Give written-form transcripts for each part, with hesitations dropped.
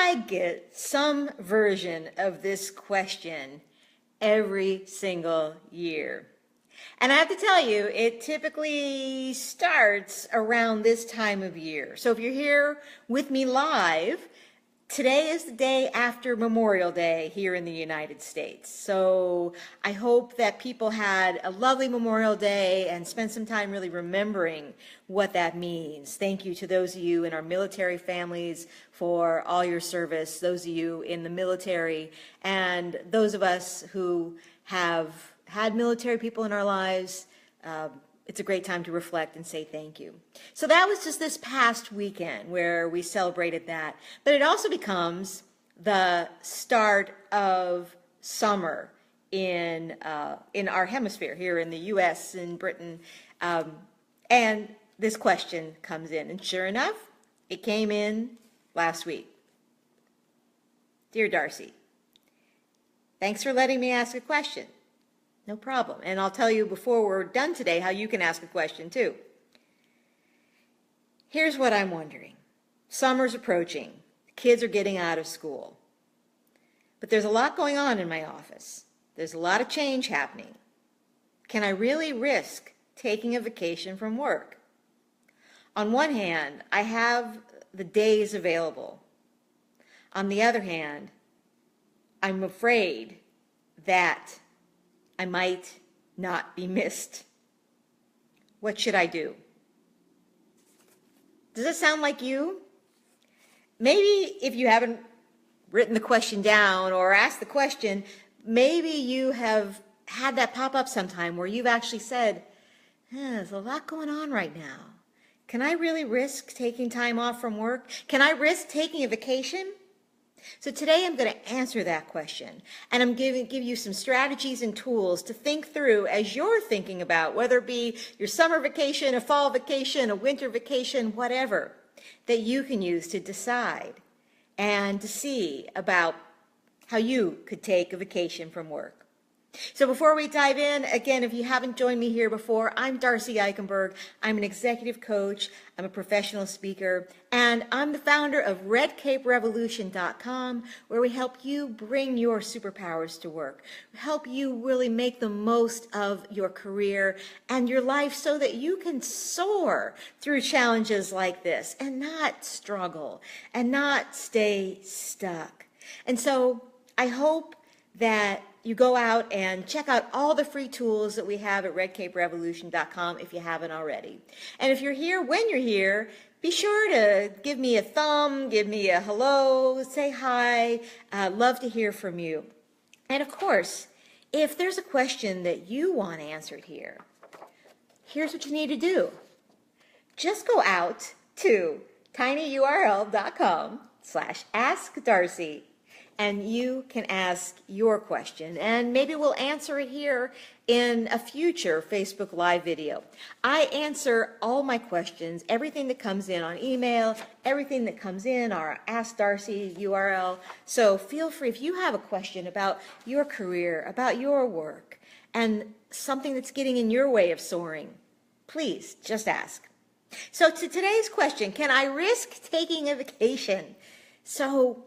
I get some version of this question every single year. And I have to tell you, it typically starts around this time of year. So if you're here with me live, today is the day after Memorial Day here in the United States. So I hope that people had a lovely Memorial Day and spent some time really remembering what that means. Thank you to those of you in our military families for all your service, those of you in the military, and those of us who have had military people in our lives. It's a great time to reflect and say thank you. So that was just this past weekend where we celebrated that. But it also becomes the start of summer in our hemisphere, here in the U.S. and Britain. And this question comes in. And sure enough, it came in last week. Dear Darcy, thanks for letting me ask a question. No problem. And I'll tell you before we're done today how you can ask a question too. Here's what I'm wondering. Summer's approaching. Kids are getting out of school. But there's a lot going on in my office. There's a lot of change happening. Can I really risk taking a vacation from work? On one hand, I have the days available. On the other hand, I'm afraid that I might not be missed. What should I do? Does it sound like you? Maybe if you haven't written the question down or asked the question, maybe you have had that pop up sometime where you've actually said, there's a lot going on right now. Can I really risk taking time off from work? Can I risk taking a vacation? So today I'm going to answer that question, and I'm going to give you some strategies and tools to think through as you're thinking about whether it be your summer vacation, a fall vacation, a winter vacation, whatever, that you can use to decide and to see about how you could take a vacation from work. So before we dive in, again, if you haven't joined me here before, I'm Darcy Eikenberg. I'm an executive coach, I'm a professional speaker, and I'm the founder of RedCapeRevolution.com, where we help you bring your superpowers to work, help you really make the most of your career and your life so that you can soar through challenges like this and not struggle and not stay stuck. And so I hope that you go out and check out all the free tools that we have at RedCapeRevolution.com if you haven't already. And if you're here, when you're here, be sure to give me a thumb, give me a hello, say hi. Love to hear from you. And of course, if there's a question that you want answered here, here's what you need to do. Just go out to tinyurl.com/AskDarcy. And you can ask your question, and maybe we'll answer it here in a future Facebook Live video. I answer all my questions, everything that comes in on email, everything that comes in our Ask Darcy URL. So feel free, if you have a question about your career, about your work, and something that's getting in your way of soaring, please just ask. So to today's question, can I risk taking a vacation? So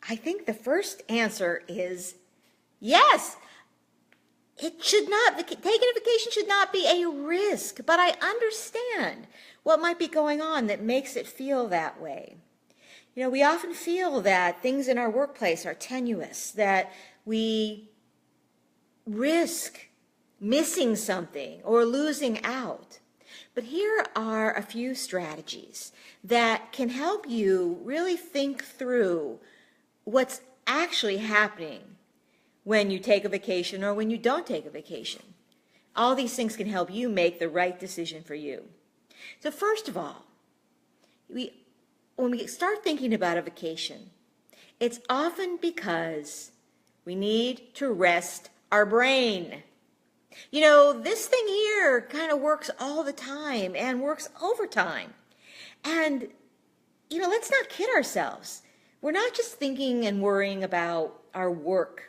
I think the first answer is yes. It should not, taking a vacation should not be a risk, but I understand what might be going on that makes it feel that way. You know, we often feel that things in our workplace are tenuous, that we risk missing something or losing out. But here are a few strategies that can help you really think through what's actually happening when you take a vacation or when you don't take a vacation. All these things can help you make the right decision for you. So first of all, when we start thinking about a vacation, it's often because we need to rest our brain. You know, this thing here kind of works all the time and works overtime. And, you know, let's not kid ourselves. We're not just thinking and worrying about our work.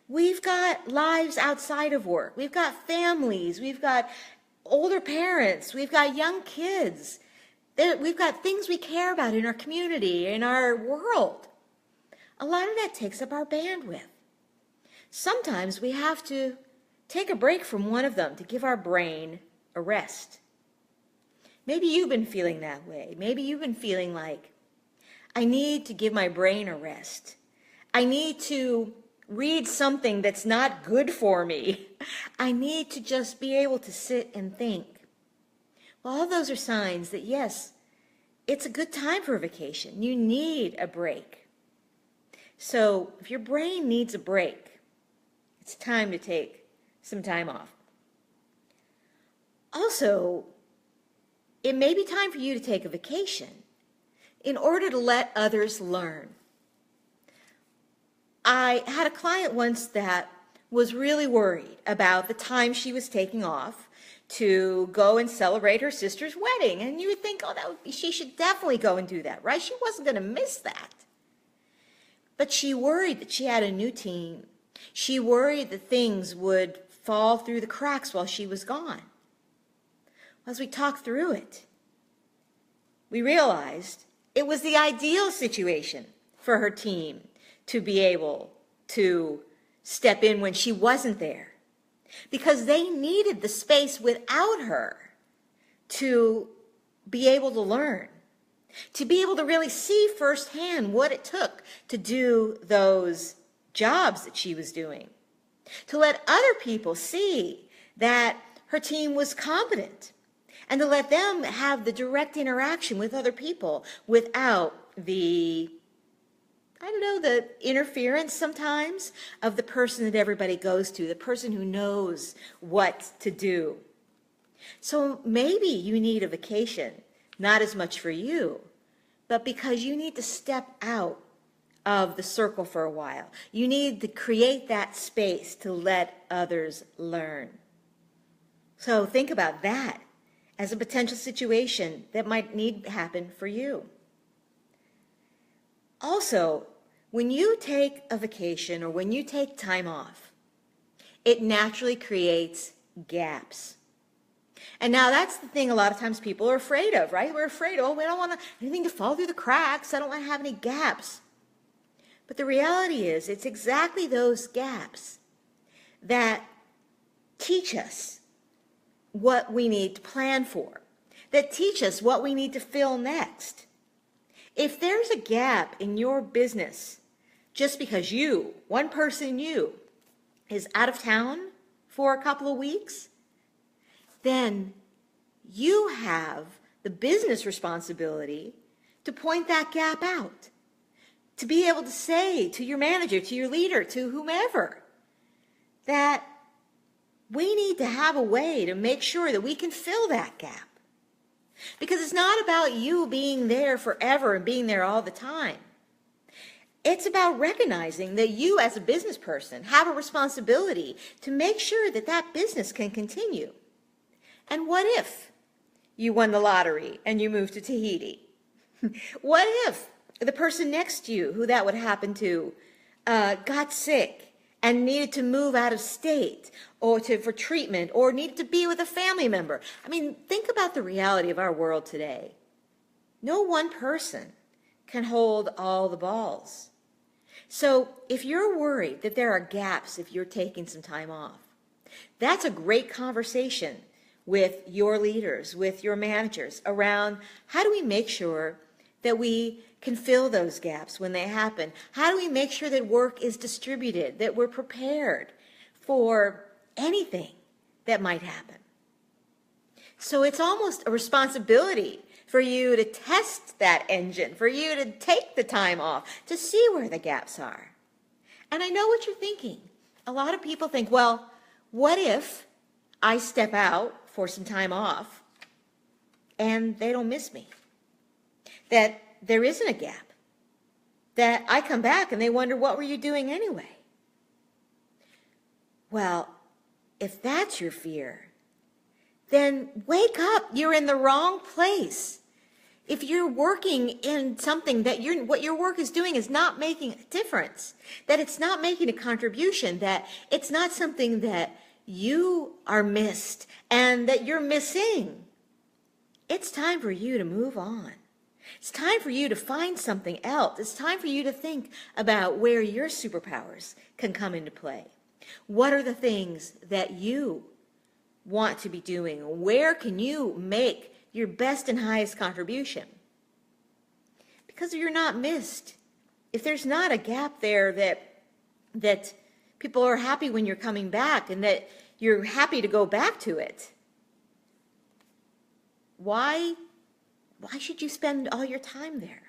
We've got lives outside of work. We've got families. We've got older parents. We've got young kids. We've got things we care about in our community, in our world. A lot of that takes up our bandwidth. Sometimes we have to take a break from one of them to give our brain a rest. Maybe you've been feeling that way. Maybe you've been feeling like, I need to give my brain a rest. I need to read something that's not good for me. I need to just be able to sit and think. Well, all those are signs that, yes, it's a good time for a vacation. You need a break. So if your brain needs a break, it's time to take some time off. Also, it may be time for you to take a vacation in order to let others learn. I had a client once that was really worried about the time she was taking off to go and celebrate her sister's wedding. And you would think, oh, she should definitely go and do that, right? She wasn't going to miss that. But she worried that she had a new team. She worried that things would fall through the cracks while she was gone. As we talked through it, we realized it was the ideal situation for her team to be able to step in when she wasn't there, because they needed the space without her to be able to learn, to be able to really see firsthand what it took to do those jobs that she was doing, to let other people see that her team was competent, and to let them have the direct interaction with other people without the interference sometimes of the person that everybody goes to, the person who knows what to do. So maybe you need a vacation, not as much for you, but because you need to step out of the circle for a while. You need to create that space to let others learn. So think about that as a potential situation that might need to happen for you. Also, when you take a vacation or when you take time off, it naturally creates gaps. And now that's the thing a lot of times people are afraid of, right? We're afraid, we don't want anything to fall through the cracks. I don't want to have any gaps. But the reality is, it's exactly those gaps that teach us what we need to plan for, that teach us what we need to fill next. If there's a gap in your business just because one person is out of town for a couple of weeks, then you have the business responsibility to point that gap out, to be able to say to your manager, to your leader, to whomever, that we need to have a way to make sure that we can fill that gap. Because it's not about you being there forever and being there all the time. It's about recognizing that you as a business person have a responsibility to make sure that that business can continue. And what if you won the lottery and you moved to Tahiti? What if the person next to you, who that would happen to, got sick and needed to move out of state or for treatment or needed to be with a family member? I mean, think about the reality of our world today. No one person can hold all the balls. So if you're worried that there are gaps if you're taking some time off, that's a great conversation with your leaders, with your managers around how do we make sure that we can fill those gaps when they happen? How do we make sure that work is distributed, that we're prepared for anything that might happen? So it's almost a responsibility for you to test that engine, for you to take the time off to see where the gaps are. And I know what you're thinking. A lot of people think, well, what if I step out for some time off and they don't miss me? That there isn't a gap, that I come back and they wonder, what were you doing anyway? Well, if that's your fear, then wake up. You're in the wrong place. If you're working in something that what your work is doing is not making a difference, that it's not making a contribution, that it's not something that you are missed and that you're missing, it's time for you to move on. It's time for you to find something else. It's time for you to think about where your superpowers can come into play. What are the things that you want to be doing? Where can you make your best and highest contribution? Because you're not missed. If there's not a gap there that people are happy when you're coming back and that you're happy to go back to it, why should you spend all your time there?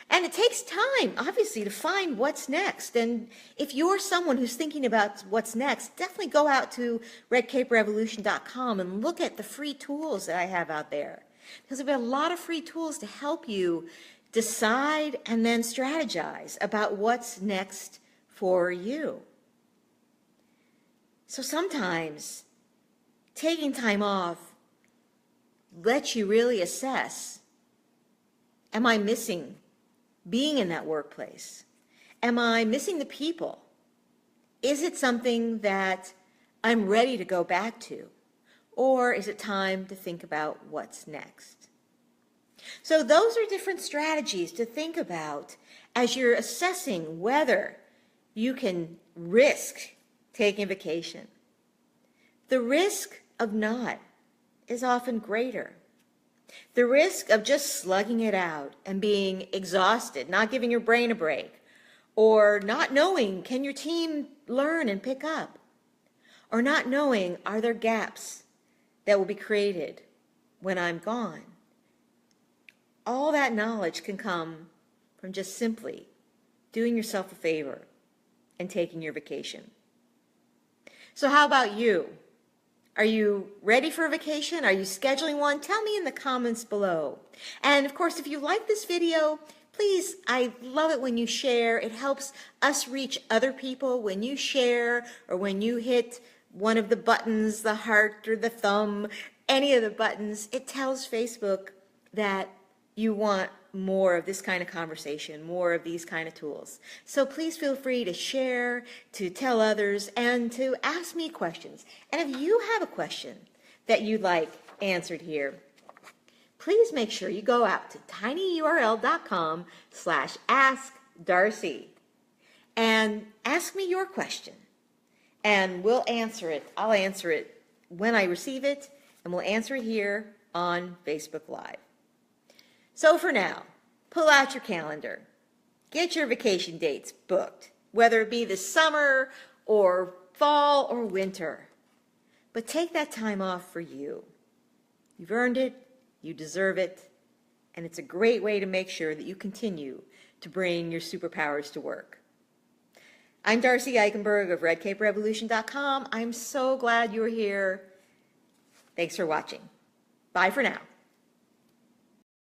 And it takes time, obviously, to find what's next. And if you're someone who's thinking about what's next, definitely go out to redcaperevolution.com and look at the free tools that I have out there. Because I've got a lot of free tools to help you decide and then strategize about what's next for you. So sometimes taking time off lets you really assess, am I missing being in that workplace? Am I missing the people? Is it something that I'm ready to go back to? Or is it time to think about what's next? So those are different strategies to think about as you're assessing whether you can risk taking a vacation. The risk of not is often greater. The risk of just slugging it out and being exhausted, not giving your brain a break, or not knowing, can your team learn and pick up? Or not knowing, are there gaps that will be created when I'm gone? All that knowledge can come from just simply doing yourself a favor and taking your vacation. So how about you? Are you ready for a vacation? Are you scheduling one? Tell me in the comments below. And of course, if you like this video, please, I love it when you share. It helps us reach other people when you share or when you hit one of the buttons, the heart or the thumb, any of the buttons. It tells Facebook that you want more of this kind of conversation, more of these kind of tools. So please feel free to share, to tell others, and to ask me questions. And if you have a question that you'd like answered here, please make sure you go out to tinyurl.com/AskDarcy and ask me your question. And we'll answer it. I'll answer it when I receive it, and we'll answer it here on Facebook Live. So for now, pull out your calendar. Get your vacation dates booked, whether it be this summer or fall or winter. But take that time off for you. You've earned it, you deserve it, and it's a great way to make sure that you continue to bring your superpowers to work. I'm Darcy Eikenberg of redcaperevolution.com. I'm so glad you're here. Thanks for watching. Bye for now.